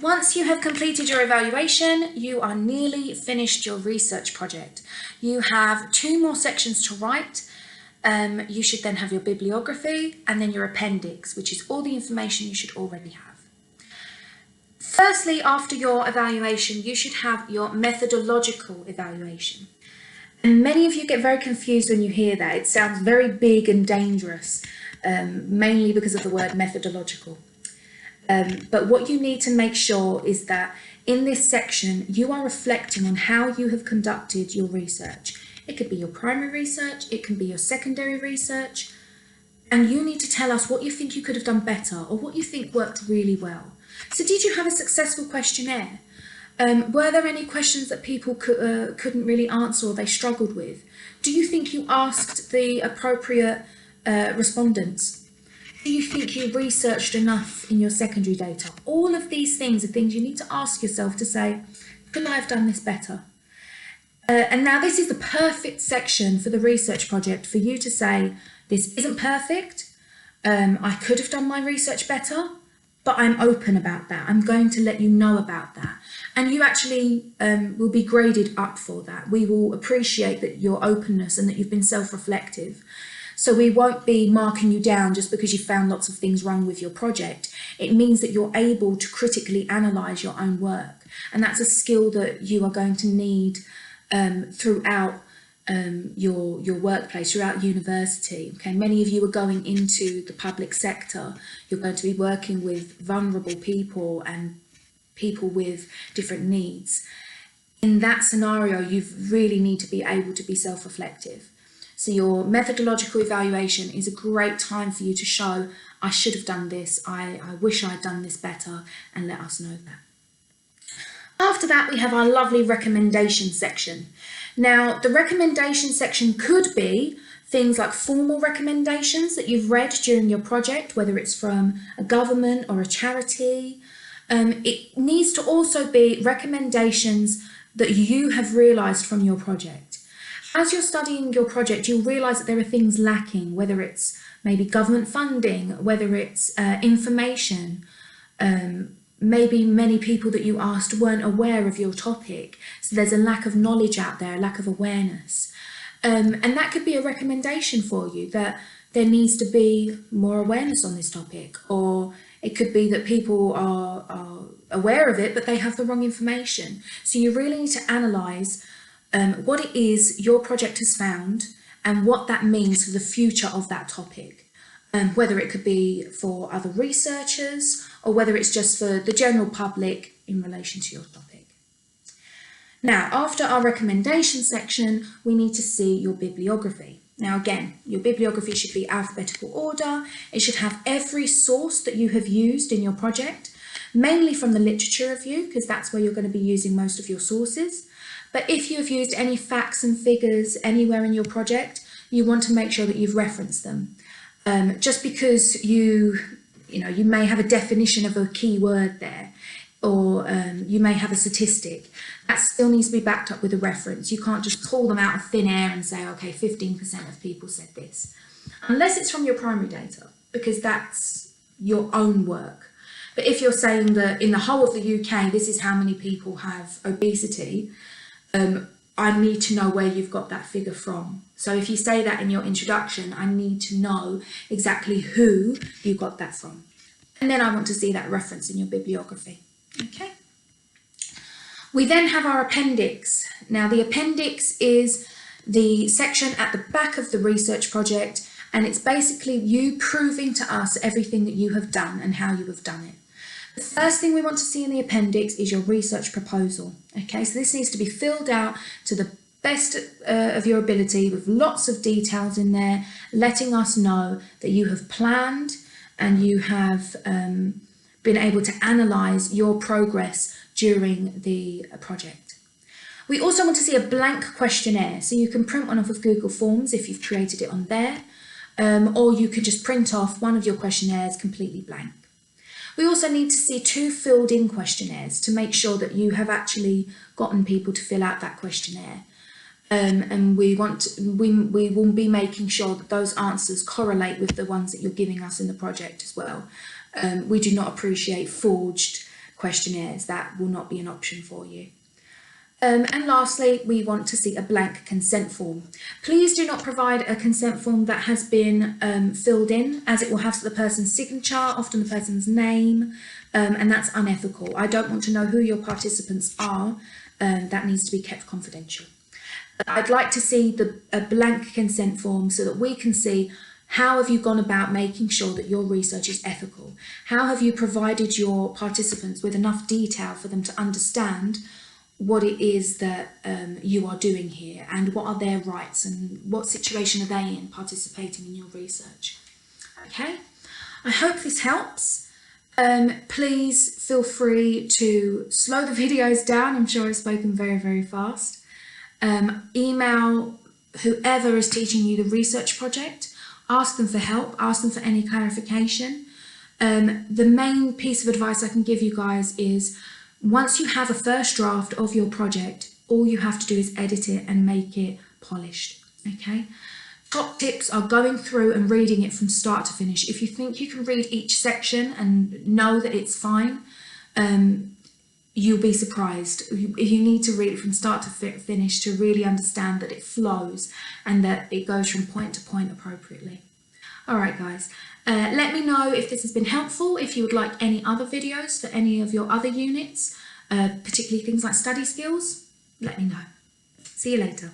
Once you have completed your evaluation, you are nearly finished your research project. You have 2 more sections to write. You should then have your bibliography and then your appendix, which is all the information you should already have. Firstly, after your evaluation, you should have your methodological evaluation. And many of you get very confused when you hear that. It sounds very big and dangerous, mainly because of the word methodological. But what you need to make sure is that in this section, you are reflecting on how you have conducted your research. It could be your primary research, it can be your secondary research, and you need to tell us what you think you could have done better or what you think worked really well. So did you have a successful questionnaire? Were there any questions that people couldn't really answer or they struggled with? Do you think you asked the appropriate respondents? Do you think you researched enough in your secondary data? All of these things are things you need to ask yourself to say, could I have done this better? And now this is the perfect section for the research project for you to say, this isn't perfect, I could have done my research better, but I'm open about that. I'm going to let you know about that. And you actually will be graded up for that. We will appreciate that your openness and that you've been self-reflective. So we won't be marking you down just because you found lots of things wrong with your project. It means that you're able to critically analyse your own work. And that's a skill that you are going to need throughout your workplace, throughout university. Okay, many of you are going into the public sector. You're going to be working with vulnerable people and people with different needs. In that scenario, you really need to be able to be self-reflective. So your methodological evaluation is a great time for you to show, I should have done this, I wish I'd done this better, and let us know that. After that, we have our lovely recommendation section. Now, the recommendation section could be things like formal recommendations that you've read during your project, whether it's from a government or a charity. It needs to also be recommendations that you have realised from your project. As you're studying your project, you'll realise that there are things lacking, whether it's maybe government funding, whether it's information. Maybe many people that you asked weren't aware of your topic. So there's a lack of knowledge out there, a lack of awareness. And that could be a recommendation for you, that there needs to be more awareness on this topic. Or it could be that people are aware of it, but they have the wrong information. So you really need to analyse what it is your project has found and what that means for the future of that topic. Whether it could be for other researchers or whether it's just for the general public in relation to your topic. Now, after our recommendation section, we need to see your bibliography. Now again, your bibliography should be alphabetical order. It should have every source that you have used in your project, mainly from the literature review, because that's where you're going to be using most of your sources. But if you have used any facts and figures anywhere in your project, you want to make sure that you've referenced them. Just because you may have a definition of a key word there, or you may have a statistic, that still needs to be backed up with a reference. You can't just pull them out of thin air and say, okay, 15% of people said this. Unless it's from your primary data, because that's your own work. But if you're saying that in the whole of the UK, this is how many people have obesity, I need to know where you've got that figure from. So if you say that in your introduction, I need to know exactly who you got that from. And then I want to see that reference in your bibliography. Okay. We then have our appendix. Now the appendix is the section at the back of the research project, and it's basically you proving to us everything that you have done and how you have done it. The first thing we want to see in the appendix is your research proposal. Okay, so this needs to be filled out to the best of your ability with lots of details in there, letting us know that you have planned and you have been able to analyse your progress during the project. We also want to see a blank questionnaire, so you can print one off of Google Forms if you've created it on there, or you can just print off one of your questionnaires completely blank. We also need to see 2 filled-in questionnaires to make sure that you have actually gotten people to fill out that questionnaire. And we will be making sure that those answers correlate with the ones that you're giving us in the project as well. We do not appreciate forged questionnaires. That will not be an option for you. And lastly, we want to see a blank consent form. Please do not provide a consent form that has been filled in, as it will have the person's signature, often the person's name, and that's unethical. I don't want to know who your participants are. That needs to be kept confidential. I'd like to see a blank consent form so that we can see how have you gone about making sure that your research is ethical. How have you provided your participants with enough detail for them to understand what it is that you are doing here, and what are their rights, and what situation are they in participating in your research. Okay, I hope this helps. Please feel free to slow the videos down. I'm sure I've spoken very, very fast. Email whoever is teaching you the research project. Ask them for help, ask them for any clarification. The main piece of advice I can give you guys is, once you have a first draft of your project, all you have to do is edit it and make it polished, okay? Top tips are going through and reading it from start to finish. If you think you can read each section and know that it's fine, you'll be surprised. You need to read it from start to finish to really understand that it flows and that it goes from point to point appropriately. All right, guys. Let me know if this has been helpful, if you would like any other videos for any of your other units, particularly things like study skills. Let me know. See you later.